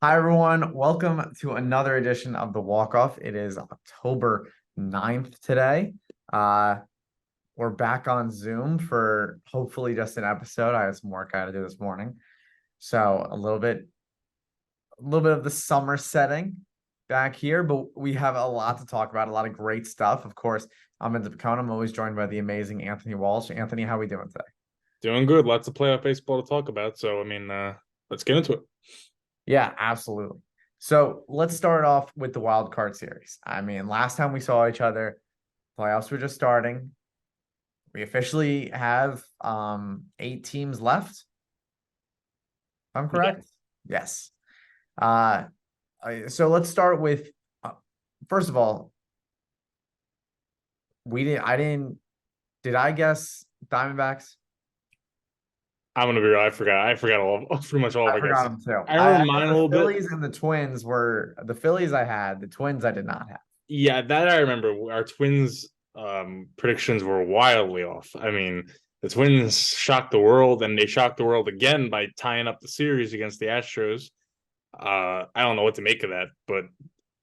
Hi, everyone. Welcome to another edition of the Walkoff. It is October 9th today. Uh, we're back on Zoom for hopefully just an episode. I had some work I had to do this morning. So a little bit of the summer setting back here, but we have a lot to talk about, a lot of great stuff. Of course, I'm in the Picon. I'm always joined by the amazing Anthony Walsh. Anthony, how are we doing today? Doing good. Lots of playoff baseball to talk about. Let's get into it. Yeah, absolutely. So let's start off with the wild card series. I mean, last time we saw each other, playoffs were just starting. We officially have 8 teams left, if I'm Yeah. correct. Yes. Uh so let's start with first of all, we didn't I didn't did I guess Diamondbacks? I'm gonna be real. I forgot all pretty much all of I our forgot guesses. them too. I I remember know mine a the little bit. Phillies and the Twins were the Phillies I had, the Twins I did not have. Yeah, that I remember. Our Twins predictions were wildly off. I mean, the Twins shocked the world, and they shocked the world again by tying up the series against the Astros. I don't know what to make of that, but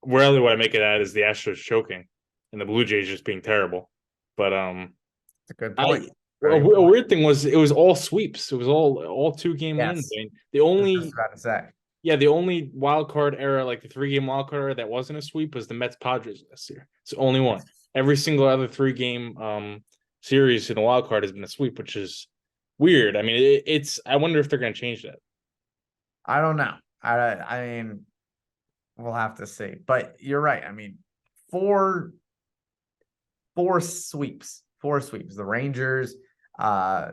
really what I make of that is the Astros choking and the Blue Jays just being terrible. But It's a good point. I Very good a point. weird thing was it was all sweeps. It was all 2 game wins. Yes. I mean, the I was just only about to say. the only wild card era, like the 3 game wild card era that wasn't a sweep was the Mets Padres last year. It's the only one. Yes. Every single other 3 game series in the wild card has been a sweep, which is weird. I mean, it's I wonder if they're going to change that. I don't know. I mean, we'll have to see. But you're right. I mean, four four sweeps. The uh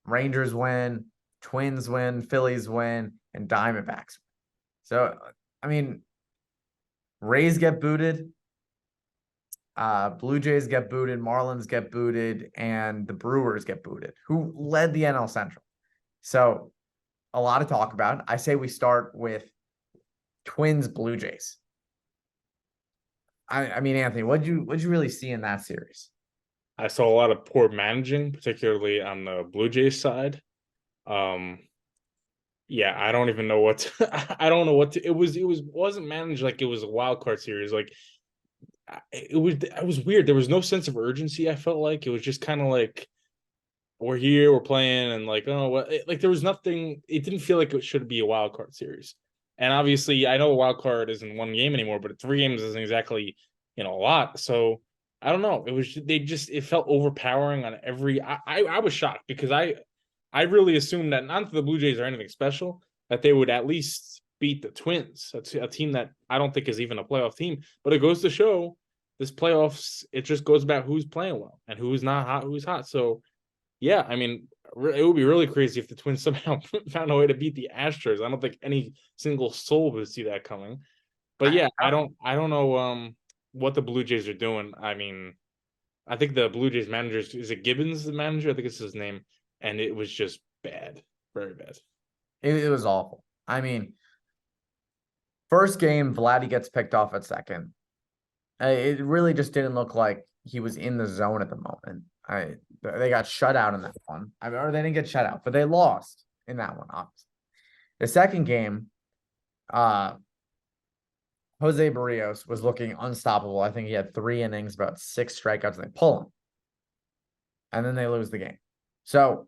Rangers win, Twins win, Phillies win, and Diamondbacks. So I mean, Rays get booted, Blue Jays get booted, Marlins get booted, and the Brewers get booted, who led the NL Central. So a lot to talk about. I say we start with Twins Blue Jays. I mean, Anthony, what'd you really see in that series? I saw a lot of poor managing, particularly on the Blue Jays side. Um, yeah, I don't even know what I don't know what to, it wasn't managed like it was a wild card series. Like it was weird. There was no sense of urgency. I felt like it was just kind of like we're here, we're playing, and like oh what like there was nothing. It didn't feel like it should be a wild card series. And obviously, I know a wild card isn't 1 game anymore, but 3 games isn't exactly a lot. So I don't know. It was they just it felt overpowering on every. I was shocked because I really assumed that not that the Blue Jays are anything special, that they would at least beat the Twins, a team that I don't think is even a playoff team. But it goes to show this playoffs, it just goes about who's playing well and who's not hot, who's hot. So yeah, I mean, it would be really crazy if the Twins somehow found a way to beat the Astros. I don't think any single soul would see that coming. But I, yeah, I don't know what the Blue Jays are doing. I mean, I think the Blue Jays manager is it Gibbons, the manager? I think it's his name, and it was just bad, very bad. it was awful. I mean, first game, Vladdy gets picked off at second. It really just didn't look like he was in the zone at the moment. They got shut out in that one. I mean, or they didn't get shut out, but they lost in that one, obviously. The second game, uh, Jose Barrios was looking unstoppable. I think he had 3 innings, about 6 strikeouts, and they pull him. And then they lose the game. So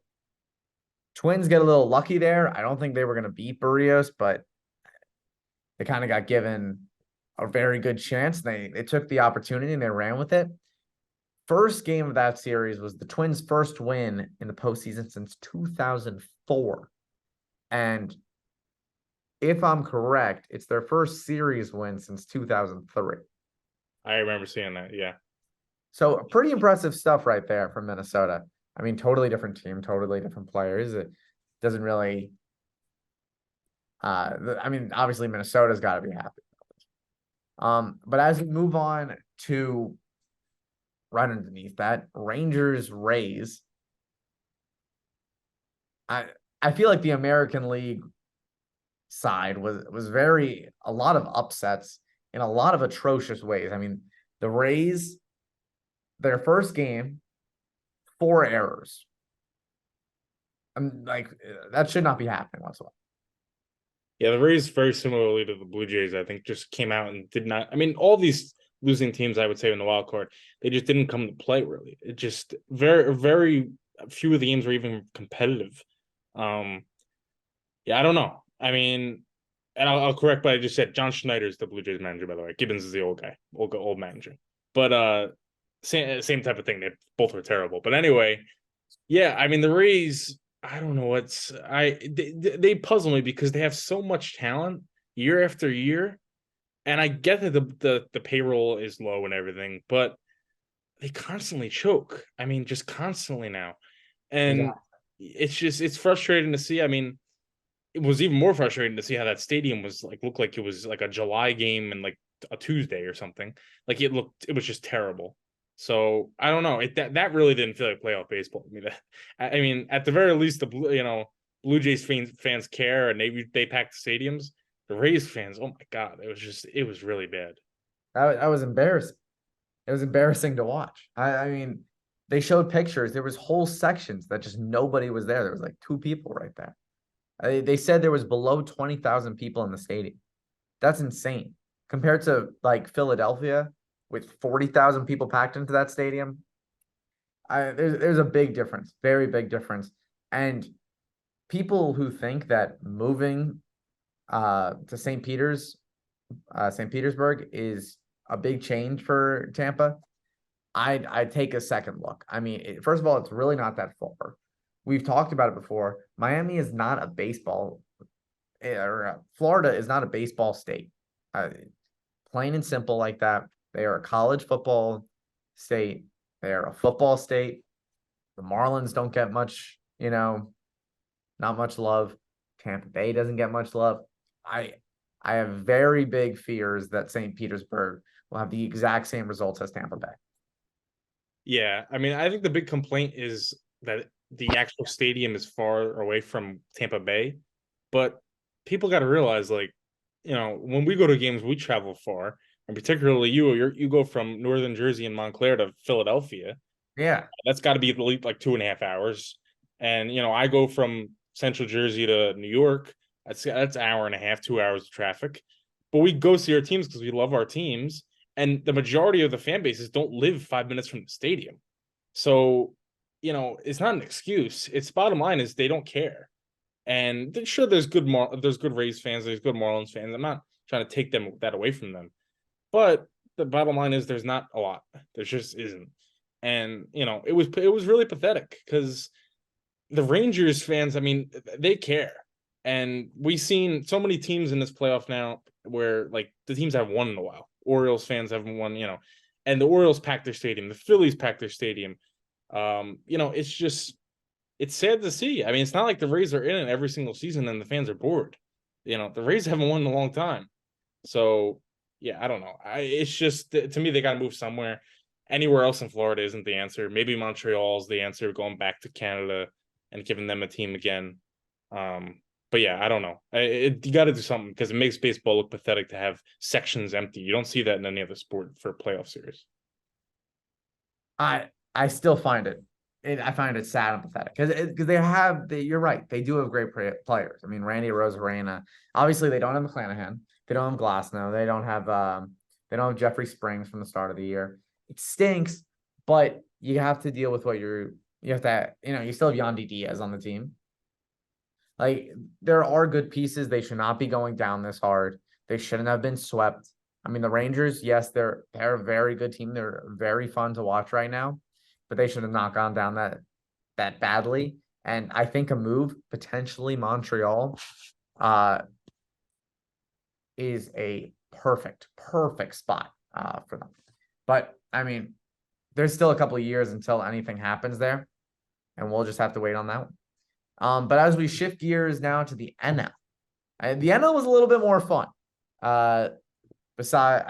Twins get a little lucky there. I don't think they were going to beat Barrios, but they kind of got given a very good chance. They took the opportunity and they ran with it. First game of that series was the Twins' first win in the postseason since 2004. And if I'm correct, it's their first series win since 2003. I remember seeing that. Yeah, So pretty impressive stuff right there from Minnesota. I mean, totally different team, totally different players. It doesn't really I mean, obviously Minnesota's got to be happy. But as we move on to right underneath that, Rangers Rays, I I feel like the American League side was very a lot of upsets in a lot of atrocious ways. I mean, the Rays, their first game, 4 errors. I'm like that should not be happening whatsoever. Yeah, the Rays very similarly to the Blue Jays, I think, just came out and did not. I mean, all these losing teams, I would say, in the wild card, they just didn't come to play really. It just very few of the games were even competitive. Um, yeah, I don't know. I mean, and I'll correct what I just said. John Schneider is the Blue Jays manager, by the way. Gibbons is the old guy, old manager. But same type of thing. They both were terrible. But anyway, yeah, I mean the Rays. I don't know what's they puzzle me because they have so much talent year after year, and I get that the payroll is low and everything, but they constantly choke. I mean, just constantly now, and Exactly. it's frustrating to see. I mean, it was even more frustrating to see how that stadium was like looked like it was like a July game and like a Tuesday or something. Like it was just terrible. So I don't know. That really didn't feel like playoff baseball to me. I mean, at the very least, Blue Jays fans care and they pack the stadiums. The Rays fans, oh my god, it was really bad. That was embarrassing. It was embarrassing to watch. I mean, they showed pictures. There was whole sections that just nobody was there. There was like two people right there. They said there was below 20,000 people in the stadium. That's insane compared to like Philadelphia with 40,000 people packed into that stadium. There's a big difference, very big difference. And people who think that moving to St. Petersburg is a big change for Tampa, I'd take a second look. I mean, first of all, it's really not that far. We've talked about it before. Miami is not a baseball, or Florida is not a baseball state. Uh, Plain and simple like that. They are a college football state. They are a football state. The Marlins don't get much, not much love. Tampa Bay doesn't get much love. I I have very big fears that St. Petersburg will have the exact same results as Tampa Bay. Yeah, I mean, I think the big complaint is that the actual stadium is far away from Tampa Bay, but people got to realize, like, when we go to games, we travel far, and particularly you go from northern Jersey and Montclair to Philadelphia. Yeah. That's got to be at least like 2.5 hours, and I go from Central Jersey to New York. That's an hour and a half, 2 hours of traffic, but we go see our teams because we love our teams, and the majority of the fan bases don't live 5 minutes from the stadium. So, it's not an excuse. It's bottom line is they don't care. And sure, there's good Rays fans, there's good Marlins fans. I'm not trying to take that away from them, but the bottom line is there's not a lot. There just isn't. And it was really pathetic because the Rangers fans, I mean, they care. And we've seen so many teams in this playoff now where like the teams have won in a while. Orioles fans haven't won, and the Orioles pack their stadium, the Phillies pack their stadium. It's sad to see. I mean, it's not like the Rays are in it every single season and the fans are bored. The Rays haven't won in a long time. So yeah, I don't know. It's just to me they got to move somewhere. Anywhere else in Florida isn't the answer. Maybe Montreal's the answer, going back to Canada and giving them a team again. But yeah, I don't know. You got to do something because it makes baseball look pathetic to have sections empty. You don't see that in any other sport for a playoff series. I still find I find it sad and pathetic because you're right, they do have great players. I mean, Randy Rosarena. Obviously, they don't have McClanahan. They don't have Glasnow. They don't have Jeffrey Springs from the start of the year. It stinks, but you have to deal with you have to, you still have Yandy Diaz on the team. Like, there are good pieces. They should not be going down this hard. They shouldn't have been swept. I mean, the Rangers, yes, they're a very good team. They're very fun to watch right now, but they should have not gone down that badly. And I think a move, potentially Montreal, uh, is a perfect spot for them. But I mean, there's still a couple of years until anything happens there, and we'll just have to wait on that one. But as we shift gears now to the NL, the NL was a little bit more fun. I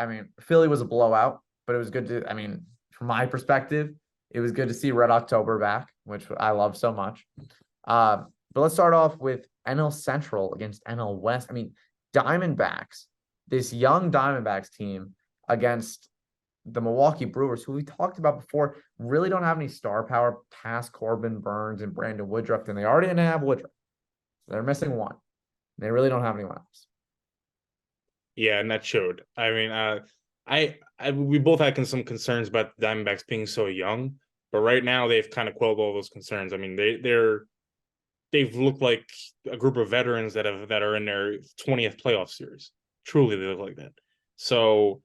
mean, Philly was a blowout, but it was good to, I mean, from my perspective, it was good to see Red October back, which I love so much. But let's start off with NL Central against NL West. I mean, Diamondbacks, this young Diamondbacks team against the Milwaukee Brewers, who we talked about before, really don't have any star power past Corbin Burns and Brandon Woodruff, and they already didn't have Woodruff. So they're missing one. They really don't have anyone else. Yeah, and that showed. I mean, we both had some concerns about the Diamondbacks being so young, but right now they've kind of quelled all those concerns. I mean, they've looked like a group of veterans that are in their 20th playoff series. Truly, they look like that. So,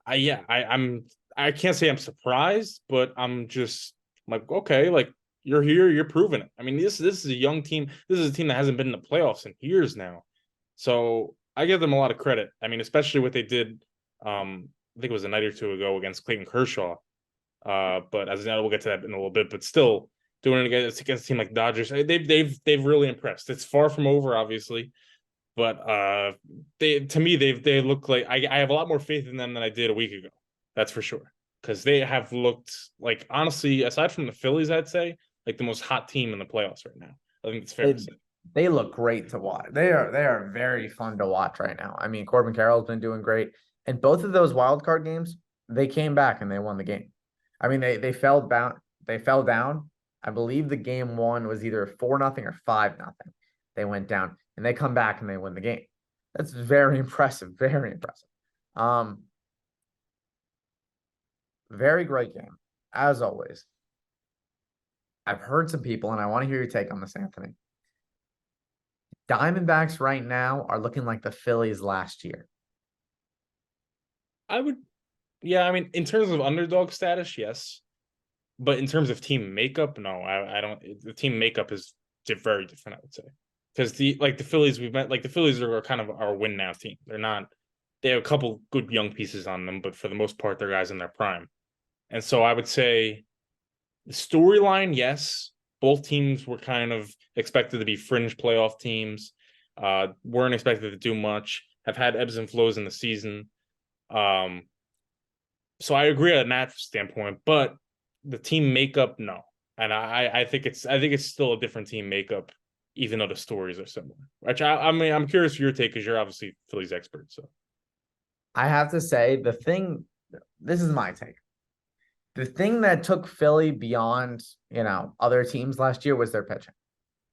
I can't say I'm surprised, but I'm just like, okay, like you're here, you're proving it. I mean, this is a young team. This is a team that hasn't been in the playoffs in years now. So I give them a lot of credit. I mean, especially what they did. I think it was a night or two ago against Clayton Kershaw. But as we'll get to that in a little bit. But still, doing it against a team like Dodgers, they've really impressed. It's far from over, obviously, but they look like I have a lot more faith in them than I did a week ago. That's for sure. Because they have looked like, honestly, aside from the Phillies, I'd say like the most hot team in the playoffs right now. I think it's fair to say. They look great to watch. They are very fun to watch right now. I mean, Corbin Carroll's been doing great. And both of those wild card games, they came back and they won the game. I mean, they fell down. I believe the game one was either 4-0 or 5-0. They went down and they come back and they win the game. That's very impressive. Very impressive. Um, very great game, as always. I've heard some people, and I want to hear your take on this, Anthony. Diamondbacks right now are looking like the Phillies last year. I would, yeah. I mean, in terms of underdog status, yes, but in terms of team makeup, no. I don't. The team makeup is very different, I would say, because the Phillies we've met, like the Phillies are kind of our win now team. They're not. They have a couple good young pieces on them, but for the most part, they're guys in their prime. And so I would say the storyline, yes, both teams were kind of expected to be fringe playoff teams. Weren't expected to do much. Have had ebbs and flows in the season. Um, so I agree on that standpoint, but the team makeup, no. And I think it's still a different team makeup, even though the stories are similar. Which I mean, I'm curious for your take because you're obviously Phillies expert. So I have to say, this is my take. The thing that took Philly beyond, other teams last year was their pitching.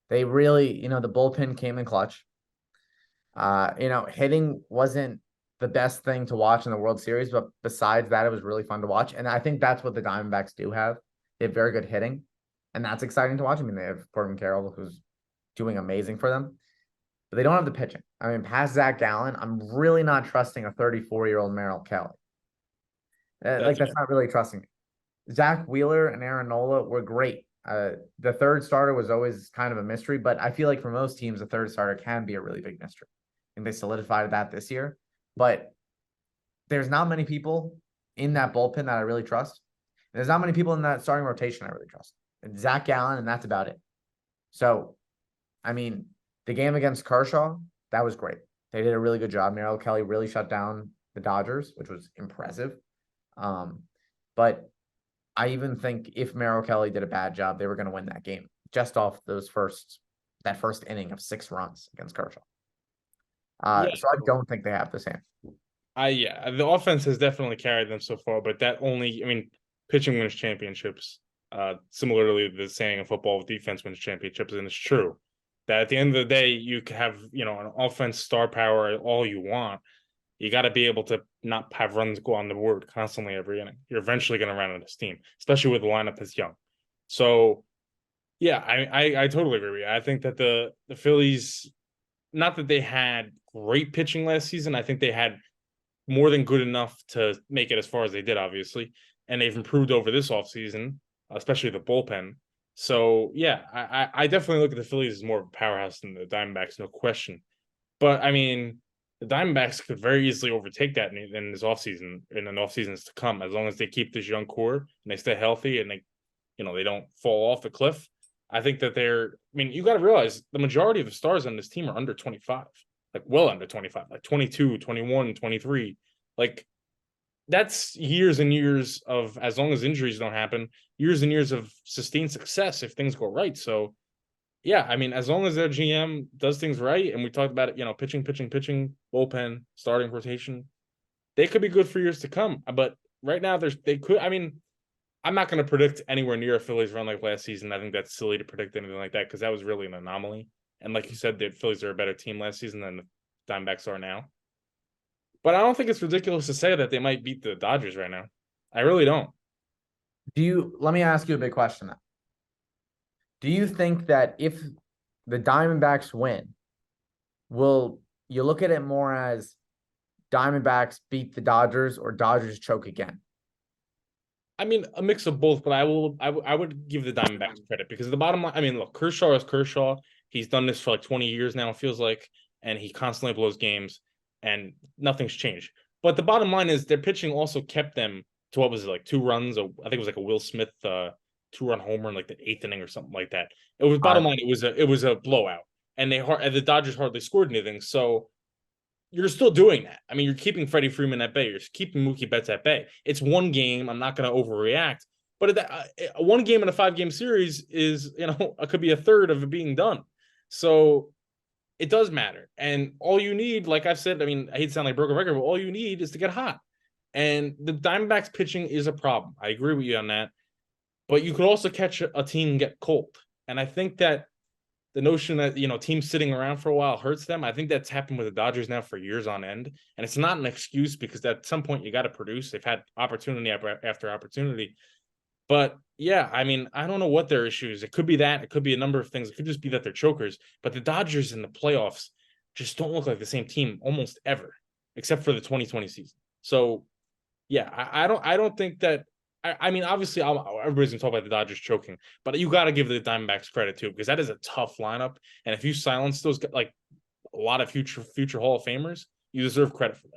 They really, the bullpen came in clutch. Hitting wasn't the best thing to watch in the World Series, but besides that, it was really fun to watch. And I think that's what the Diamondbacks do have. They have very good hitting, and that's exciting to watch. I mean, they have Corbin Carroll, who's doing amazing for them, but they don't have the pitching. I mean, past Zach Gallen, I'm really not trusting a 34-year-old Merrill Kelly. that's That's not really trusting me. Zach Wheeler and Aaron Nola were great. The third starter was always kind of a mystery, but I feel like for most teams, the third starter can be a really big mystery. And they solidified that this year. But there's not many people in that bullpen that I really trust. And there's not many people in that starting rotation I really trust. And Zach Gallen, and that's about it. So, I mean, the game against Kershaw, that was great. They did a really good job. Merrill Kelly really shut down the Dodgers, which was impressive. But I even think if Merrill Kelly did a bad job, they were going to win that game just off that first inning of 6 runs against Kershaw. yeah. So I don't think they have the same. Yeah, the offense has definitely carried them so far, but I mean, pitching wins championships. Similarly, the saying in football, defense wins championships, and it's true that at the end of the day, you can have an offense star power all you want. You got to be able to not have runs go on the board constantly every inning. You're eventually going to run out of steam, especially with a lineup that's young. So, yeah, I totally agree with you. I think that the Phillies, not that they had great pitching last season, I think they had more than good enough to make it as far as they did, obviously. And they've improved over this offseason, especially the bullpen. So, yeah, I definitely look at the Phillies as more of a powerhouse than the Diamondbacks, no question. But, I mean, the Diamondbacks could very easily overtake that in this offseason, in the off seasons to come, as long as they keep this young core and they stay healthy and they don't fall off the cliff. I think that you got to realize the majority of the stars on this team are under 25, like well under 25, like 22, 21, 23. Like that's years and years of, as long as injuries don't happen, years and years of sustained success if things go right. So, yeah, I mean, as long as their GM does things right, and we talked about it, pitching, bullpen, starting rotation, they could be good for years to come. But right now, they could. I mean, I'm not going to predict anywhere near a Phillies run like last season. I think that's silly to predict anything like that because that was really an anomaly. And like you said, the Phillies are a better team last season than the Diamondbacks are now. But I don't think it's ridiculous to say that they might beat the Dodgers right now. I really don't. Let me ask you a big question then. Do you think that if the Diamondbacks win, will you look at it more as Diamondbacks beat the Dodgers or Dodgers choke again? I mean, a mix of both, but I would give the Diamondbacks credit because the bottom line, I mean, look, Kershaw is Kershaw. He's done this for like 20 years now, it feels like, and he constantly blows games and nothing's changed. But the bottom line is their pitching also kept them to what was it, like 2 runs? I think it was like a Will Smith 2-run homer in like the 8th inning or something like that. It was bottom line, it was a blowout. And the Dodgers hardly scored anything. So you're still doing that. I mean, you're keeping Freddie Freeman at bay. You're keeping Mookie Betts at bay. It's one game. I'm not going to overreact. But one game in a 5-game series is, it could be a third of it being done. So it does matter. And all you need, like I've said, I mean, I hate to sound like broken record, but all you need is to get hot. And the Diamondbacks pitching is a problem. I agree with you on that. But you could also catch a team get cold. And I think that the notion that teams sitting around for a while hurts them. I think that's happened with the Dodgers now for years on end, and it's not an excuse because at some point you got to produce. They've had opportunity after opportunity, but yeah, I mean, I don't know what their issue is. It could be that. It could be a number of things. It could just be that they're chokers. But the Dodgers in the playoffs just don't look like the same team almost ever, except for the 2020 season. So yeah, I don't think that. I mean, obviously, everybody's gonna talk about the Dodgers choking, but you got to give the Diamondbacks credit too because that is a tough lineup. And if you silence those, like a lot of future Hall of Famers, you deserve credit for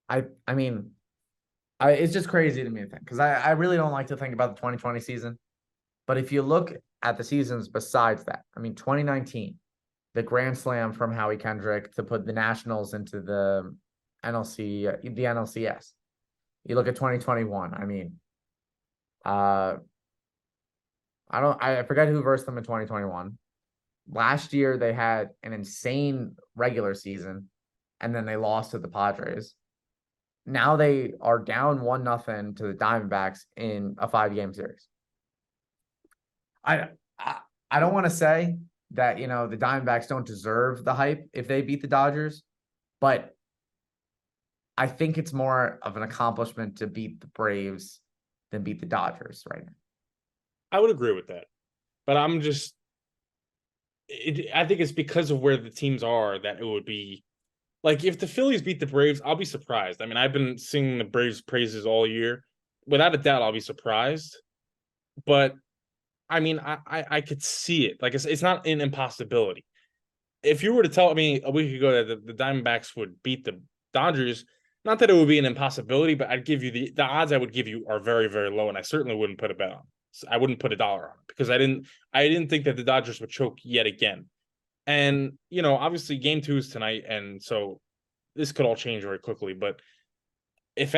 that. I mean, it's just crazy to me to think because I really don't like to think about the 2020 season. But if you look at the seasons besides that, I mean, 2019, the grand slam from Howie Kendrick to put the Nationals into the NLCS. You look at 2021. I mean, I forget who versed them in 2021. Last year they had an insane regular season, and then they lost to the Padres. Now they are down 1-0 to the Diamondbacks in a 5-game series. I don't want to say that the Diamondbacks don't deserve the hype if they beat the Dodgers, but I think it's more of an accomplishment to beat the Braves than beat the Dodgers right now. I would agree with that, but I think it's because of where the teams are that it would be like if the Phillies beat the Braves, I'll be surprised. I mean, I've been singing the Braves praises all year. Without a doubt, I'll be surprised. But I mean, I could see it. Like it's not an impossibility. If you were to tell me a week ago that the Diamondbacks would beat the Dodgers, not that it would be an impossibility, but I'd give you the odds I would give you are very, very low, and I certainly wouldn't put a bet on. I wouldn't put $1 on it because I didn't think that the Dodgers would choke yet again. And obviously game 2 is tonight, and so this could all change very quickly. But if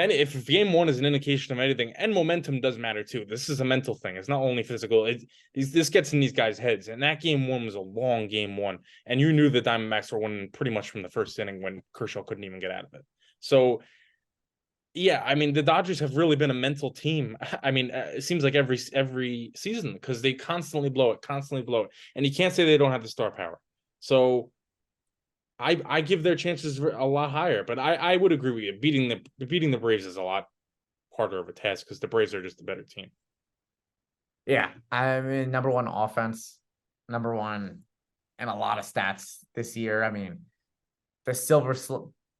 game 1 is an indication of anything, and momentum does matter too. This is a mental thing. It's not only physical. This gets in these guys' heads. And that game 1 was a long game 1, and you knew the Diamondbacks were winning pretty much from the first inning when Kershaw couldn't even get out of it. So yeah, I mean the Dodgers have really been a mental team. I mean, it seems like every season because they constantly blow it, and you can't say they don't have the star power. So I give their chances a lot higher, but I would agree with you. Beating the Braves is a lot harder of a task because the Braves are just a better team. Yeah, I mean, number 1 offense, number 1 in a lot of stats this year. I mean,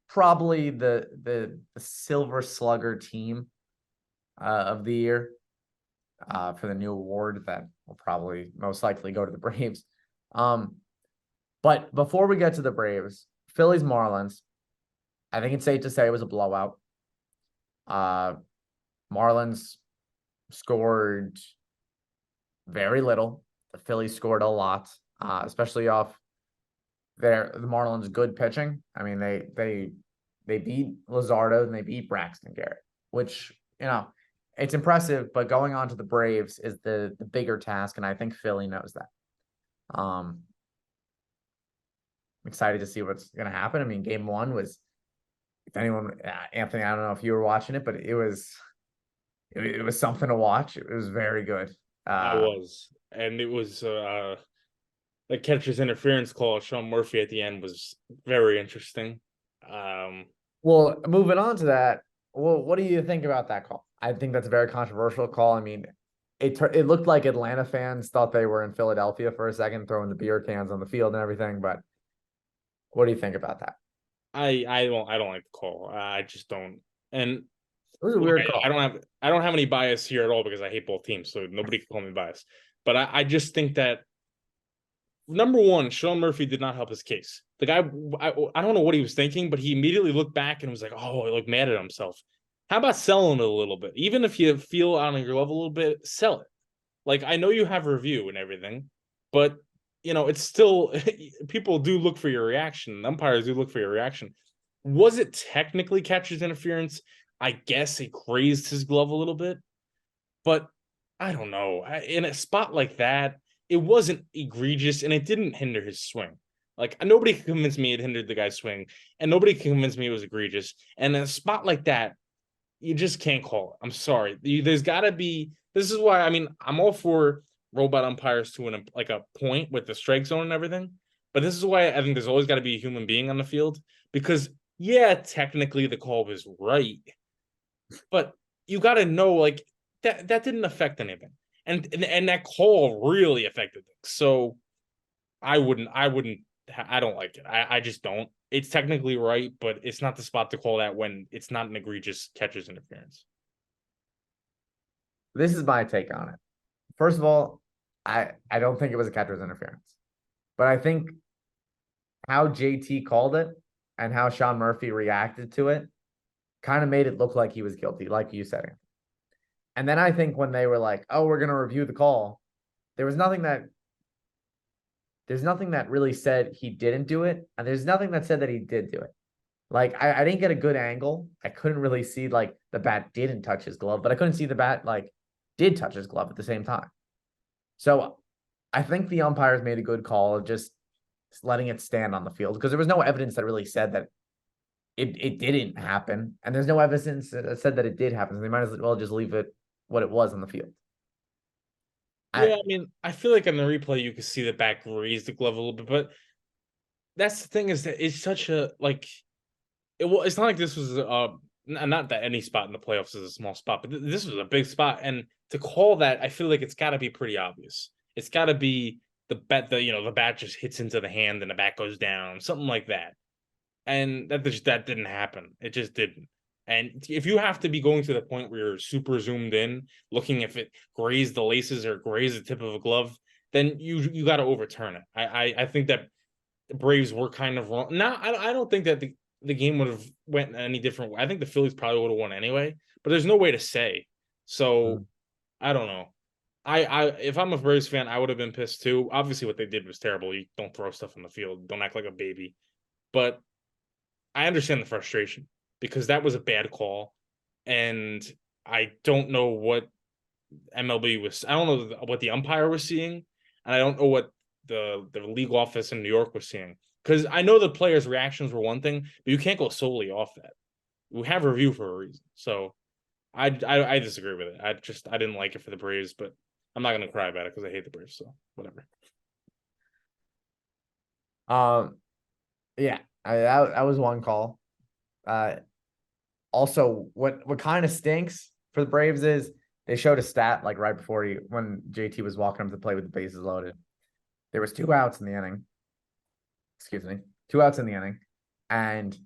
probably the Silver Slugger team of the year for the new award that will probably most likely go to the Braves. But before we get to the Braves, Phillies Marlins, I think it's safe to say it was a blowout. Marlins scored very little. The Phillies scored a lot, especially off the Marlins' good pitching. I mean, they beat Luzardo and they beat Braxton Garrett, which it's impressive. But going on to the Braves is the bigger task, and I think Philly knows that. I'm excited to see what's going to happen. I mean, game 1 was, if anyone, Anthony, I don't know if you were watching it, but it was something to watch. It was very good. I was, and it was the catcher's interference call of Sean Murphy at the end was very interesting. Well, moving on to that, well, what do you think about that call? I think that's a very controversial call. I mean, it looked like Atlanta fans thought they were in Philadelphia for a second, throwing the beer cans on the field and everything. But what do you think about that? I don't like the call. I just don't. And It was a look, weird I call. don't have any bias here at all because I hate both teams, so nobody can call me biased. But I just think that number one, Sean Murphy did not help his case. The guy, I don't know what he was thinking, but he immediately looked back and was like, "Oh, like mad at himself." How about selling it a little bit? Even if you feel on your level a little bit, sell it. Like I know you have a review and everything, but it's still people do look for your reaction. Umpires do look for your reaction. Was it technically catcher's interference? I guess it grazed his glove a little bit, but I don't know. In a spot like that, it wasn't egregious and it didn't hinder his swing. Like nobody can convince me it hindered the guy's swing, and nobody can convince me it was egregious. And in a spot like that, you just can't call it. I'm sorry. There's got to be. This is why I'm all for robot umpires to like a point with the strike zone and everything. But this is why I think there's always got to be a human being on the field because yeah, technically the call was right, but you got to know like that didn't affect anything, and that call really affected things. So I don't like it. I just don't. It's technically right, but it's not the spot to call that when it's not an egregious catcher's interference. This is my take on it. First of all, I don't think it was a catcher's interference, but I think how JT called it and how Sean Murphy reacted to it kind of made it look like he was guilty, like you said. And then I think when they were like, "Oh, we're gonna review the call," there was nothing that there's nothing that really said he didn't do it, and there's nothing that said that he did do it. Like I didn't get a good angle. I couldn't really see like the bat didn't touch his glove, but I couldn't see the bat like did touch his glove at the same time. So I think the umpires made a good call of just letting it stand on the field because there was no evidence that really said that it didn't happen, and there's no evidence that said that it did happen. So they might as well just leave it what it was on the field. Yeah, I I feel like on the replay you could see the back raise the glove a little bit, but that's the thing is that it's such a like it's not like this was not that any spot in the playoffs is a small spot, but this was a big spot, and to call that, I feel like it's got to be pretty obvious. It's got to be the bat just hits into the hand and the bat goes down, something like that, and that didn't happen. It just didn't. And if you have to be going to the point where you're super zoomed in, looking if it grazed the laces or grazed the tip of a glove, then you got to overturn it. I think that the Braves were kind of wrong. Now I don't think that the game would have went any different way. I think the Phillies probably would have won anyway, but there's no way to say. So I don't know. I if I'm a Braves fan, I would have been pissed too. Obviously, what they did was terrible. You don't throw stuff on the field. Don't act like a baby. But I understand the frustration because that was a bad call, and I don't know what MLB was. I don't know what the umpire was seeing, and I don't know what the league office in New York was seeing. Because I know the players' reactions were one thing, but you can't go solely off that. We have a review for a reason. So I disagree with it. I didn't like it for the Braves, but I'm not gonna cry about it because I hate the Braves. So whatever. um yeah, that was one call. Uh, Also, what kind of stinks for the Braves is they showed a stat like right before when JT was walking up to play with the bases loaded. There was 2 outs in the inning. Excuse me, 2 outs in the inning, and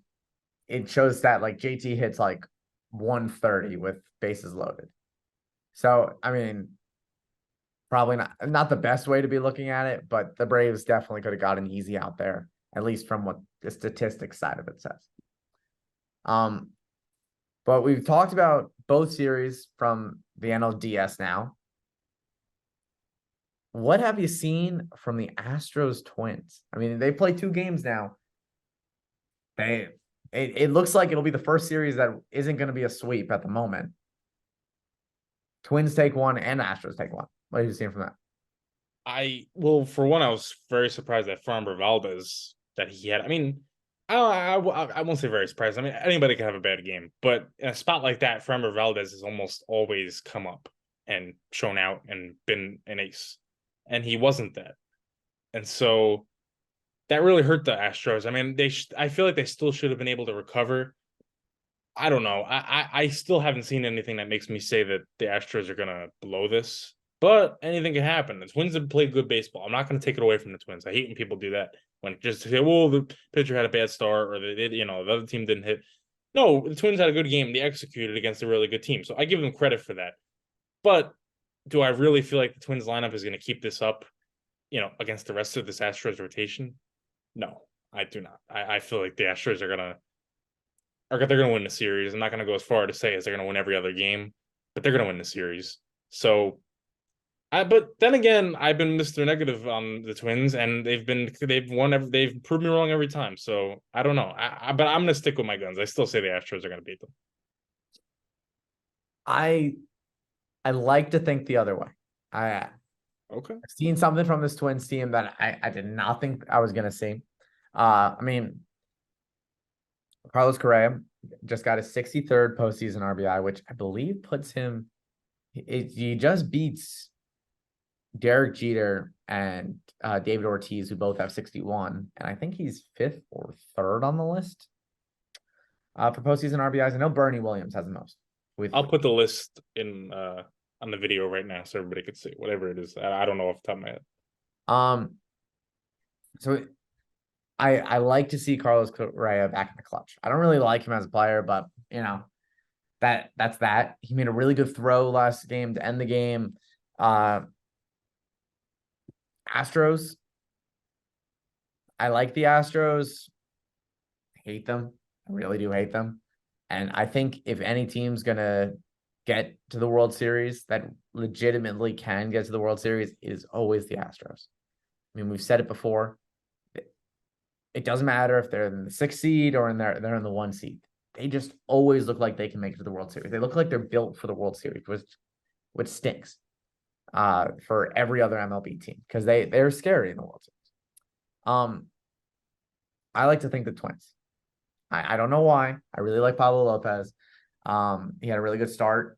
it shows that like JT hits like 130 with bases loaded. So I mean, probably not the best way to be looking at it, but the Braves definitely could have got an easy out there, at least from what the statistics side of it says. Um, But we've talked about both series from the NLDS now. What have you seen from the Astros Twins? I mean, they play 2 games now. It looks like it'll be the first series that isn't going to be a sweep at the moment. Twins take one and Astros take one. What have you seen from that? For one, I was very surprised that Framber Valdez that he had. I won't say very surprised. I mean, anybody can have a bad game, but in a spot like that, Framber Valdez has almost always come up and shown out and been an ace, and he wasn't that. And so that really hurt the Astros. I mean, I feel like they still should have been able to recover. I don't know. I still haven't seen anything that makes me say that the Astros are gonna blow this. But anything can happen. The Twins have played good baseball. I'm not gonna take it away from the Twins. I hate when people do that. When just say, "Well, the pitcher had a bad start," or they did, the other team didn't hit. No, the Twins had a good game. They executed against a really good team, so I give them credit for that. But do I really feel like the Twins lineup is going to keep this up, against the rest of this Astros rotation? No, I do not. I feel like the Astros they're gonna win the series. I'm not gonna go as far to say as they're gonna win every other game, but they're gonna win the series. So but then again, I've been Mr. Negative on the Twins, and they've proved me wrong every time. So I don't know. But I'm gonna stick with my guns. I still say the Astros are gonna beat them. I I like to think the other way. I've Okay. seen something from this Twins team that I did not think I was gonna see. I mean, Carlos Correa just got his 63rd postseason RBI, which I believe puts him. He just beats Derek Jeter and David Ortiz, who both have 61, and I think he's fifth or third on the list for postseason RBIs. I know Bernie Williams has the most. I'll put the list in on the video right now so everybody could see whatever it is. I don't know off the top of my head. So I like to see Carlos Correa back in the clutch. I don't really like him as a player, but that's that. He made a really good throw last game to end the game. Astros. I like the Astros. Hate them. I really do hate them. And I think if any team's gonna get to the World Series that legitimately can get to the World Series, it is always the Astros. I mean, we've said it before. It doesn't matter if they're in the 6th seed or they're in the 1 seed. They just always look like they can make it to the World Series. They look like they're built for the World Series, which stinks for every other MLB team because they're scary in the World Series. I like to think the Twins. I don't know why. I really like Pablo Lopez. He had a really good start.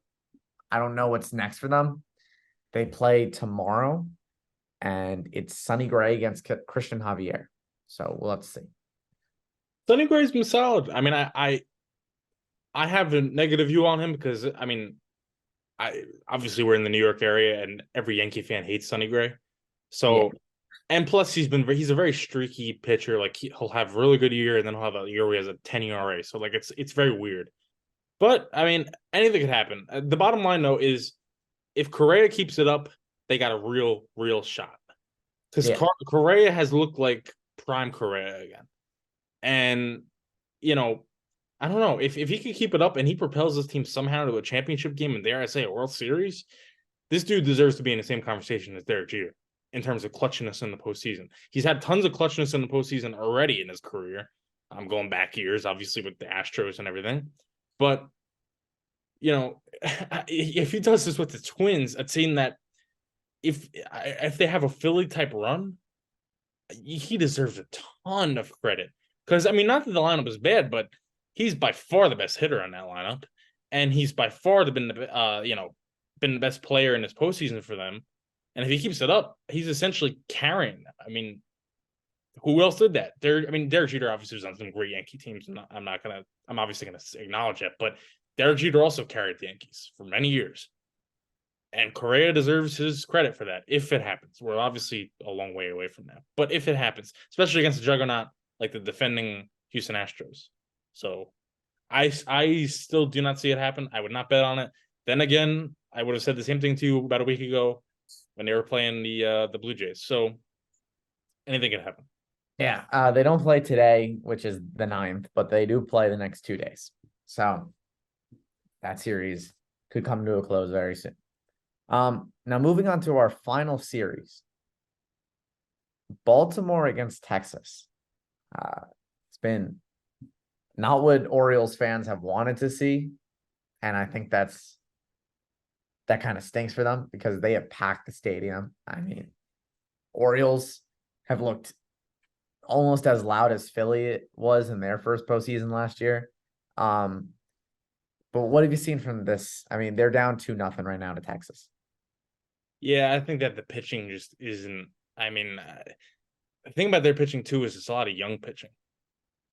I don't know what's next for them. They play tomorrow, and it's Sonny Gray against Christian Javier. So we'll have to see. Sonny Gray's been solid. I mean, I have a negative view on him because I mean, I obviously we're in the New York area and every Yankee fan hates Sonny Gray. So Yeah. and plus he's a very streaky pitcher. Like he'll have a really good year and then he'll have a year where he has a 10 ERA. So like it's very weird. But I mean, anything could happen. The bottom line though is if Correa keeps it up, they got a real shot. Because Yeah. Correa has looked like prime Correa again. And I don't know if he can keep it up and he propels this team somehow to a championship game and dare I say a World Series, this dude deserves to be in the same conversation as Derek Jeter in terms of clutchness in the postseason. He's had tons of clutchness in the postseason already in his career. I'm going back years, obviously with the Astros and everything, but if he does this with the Twins, I'd seen that if they have a Philly type run, he deserves a ton of credit because I mean, not that the lineup is bad, but he's by far the best hitter on that lineup, and he's by far been the best player in his postseason for them. And if he keeps it up, he's essentially carrying them. I mean, who else did that? Derek Jeter obviously was on some great Yankee teams. I'm obviously gonna acknowledge that, but Derek Jeter also carried the Yankees for many years. And Correa deserves his credit for that if it happens. We're obviously a long way away from that. But if it happens, especially against a juggernaut like the defending Houston Astros. So I still do not see it happen. I would not bet on it. Then again, I would have said the same thing to you about a week ago when they were playing the Blue Jays. So anything can happen. Yeah. They don't play today, which is the 9th, but they do play the next 2 days. So that series could come to a close very soon. Now moving on to our final series. Baltimore against Texas. It's been not what Orioles fans have wanted to see. And I think that kind of stinks for them because they have packed the stadium. I mean, Orioles have looked almost as loud as Philly was in their first postseason last year. But what have you seen from this? I mean, they're down 2-0 right now to Texas. Yeah, I think that the pitching just isn't. I mean, the thing about their pitching too is it's a lot of young pitching.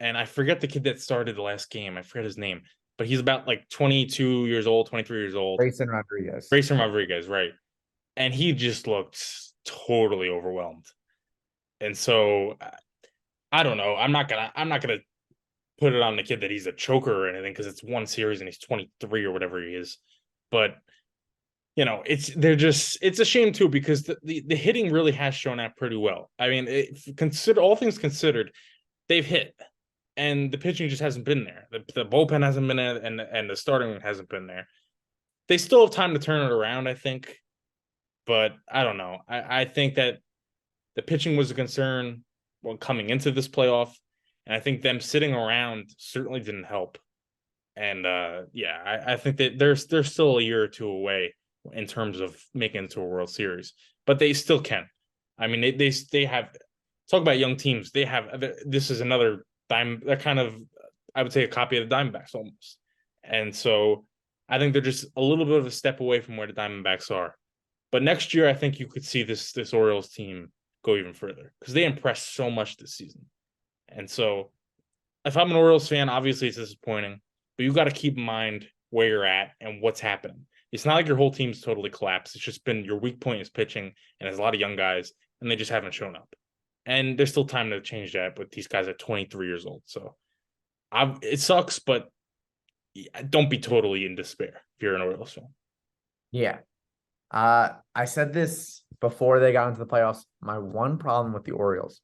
And I forget the kid that started the last game. I forget his name, but he's about like 22 years old, 23 years old. Grayson Rodriguez. Grayson Rodriguez, right? And he just looked totally overwhelmed. And so I don't know. I'm not gonna put it on the kid that he's a choker or anything because it's one series and he's 23 or whatever he is. But it's a shame too because the hitting really has shown out pretty well. I mean, consider all things considered, they've hit, and the pitching just hasn't been there. The bullpen hasn't been there, and the starting hasn't been there. They still have time to turn it around, I think, but I don't know. I think that the pitching was a concern when coming into this playoff, and I think them sitting around certainly didn't help. And I think that they're still a year or two away in terms of making it to a World Series, but they still can. I mean, they have talk about young teams. They have this is another that kind of I would say a copy of the Diamondbacks almost, and so I think they're just a little bit of a step away from where the Diamondbacks are. But next year, I think you could see this Orioles team go even further because they impressed so much this season, and so if I'm an Orioles fan, obviously it's disappointing, but you got to keep in mind where you're at and what's happening. It's not like your whole team's totally collapsed. It's just been your weak point is pitching, and there's a lot of young guys, and they just haven't shown up. And there's still time to change that, but these guys are 23 years old. So it sucks, but don't be totally in despair if you're an Orioles fan. Yeah. I said this before they got into the playoffs. My one problem with the Orioles,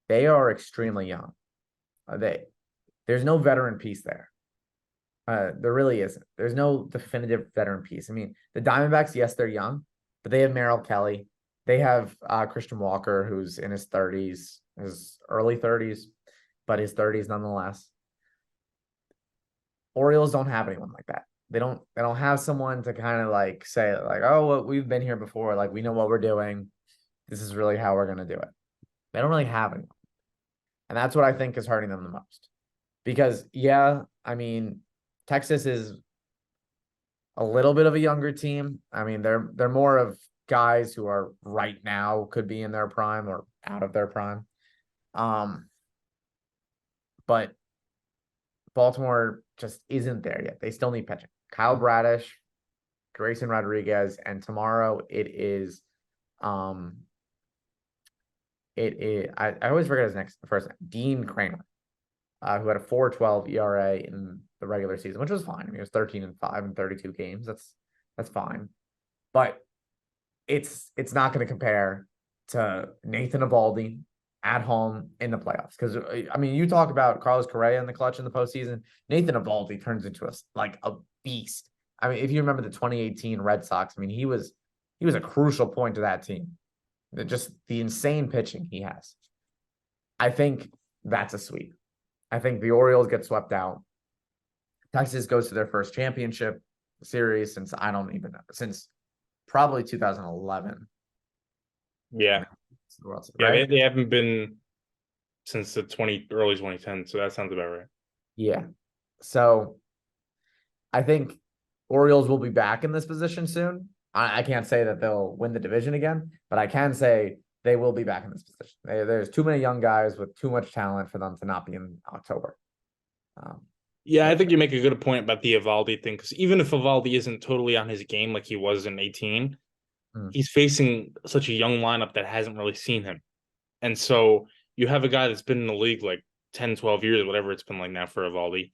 they are extremely young. There's no veteran piece there. There really isn't. There's no definitive veteran piece. I mean, the Diamondbacks, yes, they're young, but they have Merrill Kelly. They have Christian Walker, who's in his 30s, his early 30s, but his 30s nonetheless. Orioles don't have anyone like that. They don't have someone to kind of like say like, oh, well, we've been here before. Like, we know what we're doing. This is really how we're going to do it. They don't really have anyone. And that's what I think is hurting them the most. Because, yeah, I mean, Texas is a little bit of a younger team. I mean, they're more of guys who are right now could be in their prime or out of their prime. But Baltimore just isn't there yet. They still need pitching. Kyle Bradish, Grayson Rodriguez, and tomorrow I always forget his first name, Dean Kramer, who had a 4.12 ERA in the regular season, which was fine. I mean, he was 13-5 in 32 games. That's fine. But it's not going to compare to Nathan Eovaldi at home in the playoffs. Because I mean, you talk about Carlos Correa in the clutch in the postseason. Nathan Eovaldi turns into a beast. I mean, if you remember the 2018 Red Sox, I mean, he was a crucial point to that team. Just the insane pitching he has. I think that's a sweep. I think the Orioles get swept out. Texas goes to their first championship series since I don't even know, since probably 2011. Yeah. Right? Yeah, they haven't been since the early 2010, so that sounds about right. Yeah. So I think Orioles will be back in this position soon. I can't say that they'll win the division again, but I can say they will be back in this position. There's too many young guys with too much talent for them to not be in October. I think you make a good point about the Eovaldi thing, because even if Eovaldi isn't totally on his game like he was in 18, he's facing such a young lineup that hasn't really seen him. And so you have a guy that's been in the league like 10, 12 years, whatever it's been like now for Eovaldi,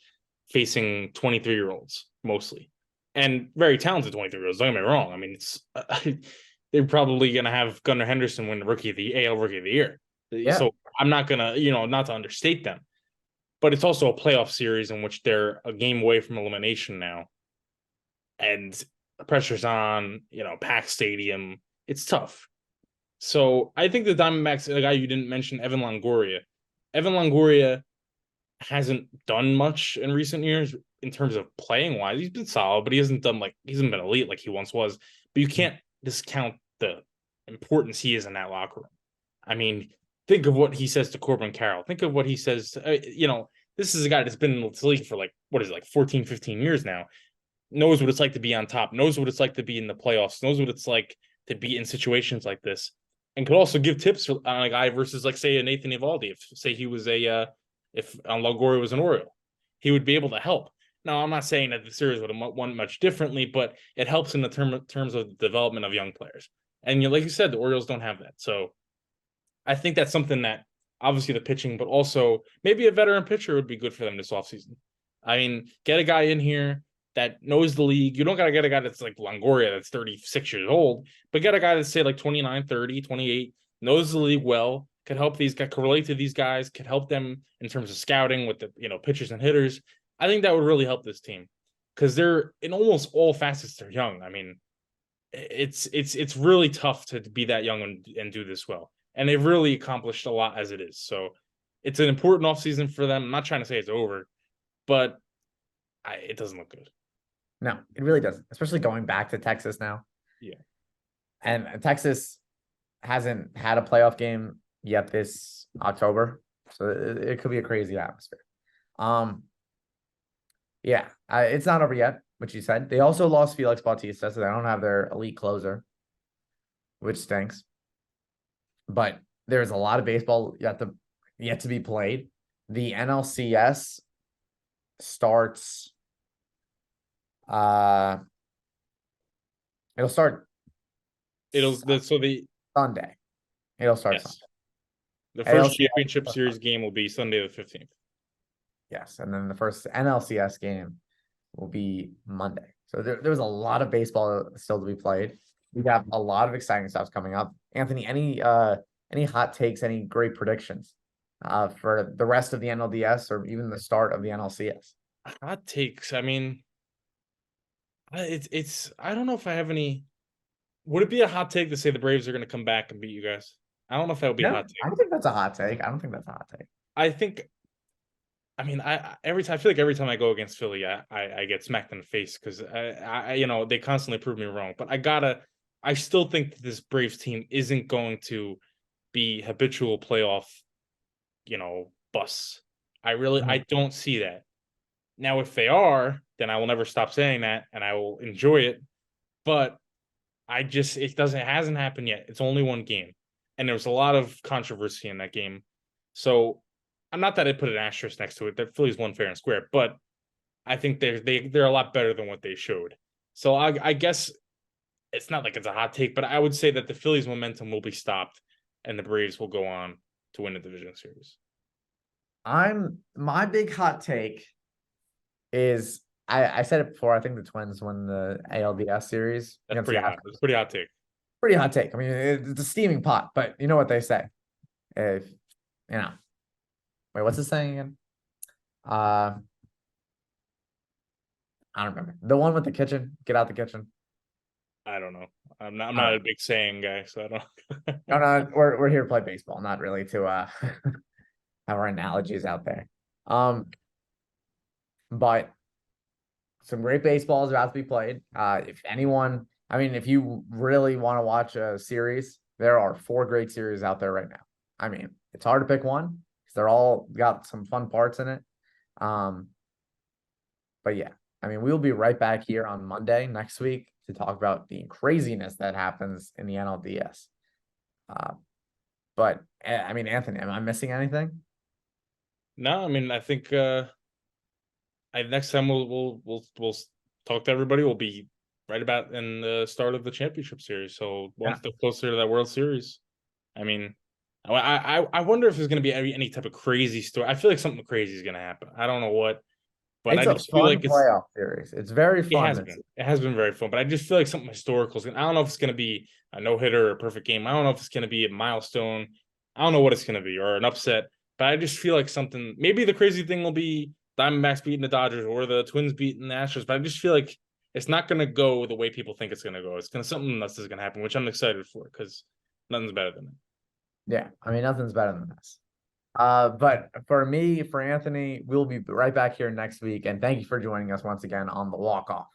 facing 23-year-olds mostly. And very talented 23-year-olds, don't get me wrong. I mean, it's they're probably going to have Gunnar Henderson win the AL Rookie of the Year. Yeah. So I'm not going to, not to understate them. But it's also a playoff series in which they're a game away from elimination now. And the pressure's on, packed stadium. It's tough. So I think the Diamondbacks, the guy you didn't mention, Evan Longoria. Evan Longoria hasn't done much in recent years in terms of playing wise. He's been solid, but he hasn't been elite like he once was. But you can't discount the importance he is in that locker room. I mean, think of what he says to Corbin Carroll. Think of what he says. This is a guy that's been in this league for 14, 15 years now. Knows what it's like to be on top. Knows what it's like to be in the playoffs. Knows what it's like to be in situations like this. and could also give tips on a guy versus, like, say, a Nathan Eovaldi. If say he was if Longoria was an Oriole, he would be able to help. Now, I'm not saying that the series would have won much differently, but it helps in the terms of the development of young players. And like you said, the Orioles don't have that. So I think that's something that obviously the pitching, but also maybe a veteran pitcher would be good for them this offseason. I mean, get a guy in here that knows the league. You don't got to get a guy that's like Longoria, that's 36 years old, but get a guy that's, say, like 29, 30, 28, knows the league well, could help these guys, could relate to these guys, could help them in terms of scouting with the, pitchers and hitters. I think that would really help this team because they're in almost all facets. They're young. I mean, it's really tough to be that young and do this well. And they've really accomplished a lot as it is. So it's an important offseason for them. I'm not trying to say it's over, but it doesn't look good. No, it really doesn't, especially going back to Texas now. Yeah. And Texas hasn't had a playoff game yet this October. So it could be a crazy atmosphere. Yeah, it's not over yet, what you said. They also lost Felix Bautista, so they don't have their elite closer, which stinks. But there's a lot of baseball yet to be played. The NLCS starts. It'll start. Sunday. It'll start Sunday. The first championship series game will be Sunday the 15th. Yes, and then the first NLCS game will be Monday. So there's a lot of baseball still to be played. We have a lot of exciting stuff coming up. Anthony, any hot takes, any great predictions for the rest of the NLDS or even the start of the NLCS? Hot takes. I mean, it's I don't know if I have any. Would it be a hot take to say the Braves are going to come back and beat you guys? I don't know if that would be a hot take. I don't think that's a hot take. I don't think that's a hot take. I mean, I feel like every time I go against Philly, I get smacked in the face because they constantly prove me wrong. But I still think that this Braves team isn't going to be habitual playoff, busts. I don't see that. Now, if they are, then I will never stop saying that and I will enjoy it. But it hasn't happened yet. It's only one game. And there was a lot of controversy in that game. So I'm not that I put an asterisk next to it. That Phillies won fair and square, but I think they're a lot better than what they showed. So I guess it's not like it's a hot take, but I would say that the Phillies' momentum will be stopped and the Braves will go on to win the division series. My big hot take is I said it before. I think the Twins won the ALDS series. That's pretty hot. It's pretty hot take. Pretty hot take. I mean, it's a steaming pot, but you know what they say. If wait, what's it saying again? I don't remember. The one with the kitchen. Get out the kitchen. I don't know. I'm not a big saying guy, so I don't. No, we're here to play baseball, not really to have our analogies out there. But some great baseball is about to be played. If you really want to watch a series, there are 4 great series out there right now. I mean, it's hard to pick one because they're all got some fun parts in it. But yeah, I mean, we'll be right back here on Monday next week to talk about the craziness that happens in the NLDS. But I mean, Anthony, am I missing anything? No, I mean, I think next time we'll talk to everybody. We'll be right about in the start of the championship series. So one step closer to that World Series. I mean, I wonder if there's going to be any type of crazy story. I feel like something crazy is going to happen. I don't know what, but I just feel like it's playoff series. It's very fun. It has been very fun, but I just feel like something historical is going. I don't know if it's going to be a no-hitter or a perfect game. I don't know if it's going to be a milestone. I don't know what it's going to be or an upset. But I just feel like something. Maybe the crazy thing will be Diamondbacks beating the Dodgers or the Twins beating the Astros. But I just feel like it's not going to go the way people think it's going to go. It's something else is going to happen, which I'm excited for because nothing's better than it. Yeah, I mean, nothing's better than this. But for me, for Anthony, we'll be right back here next week. And thank you for joining us once again on the Walkoff.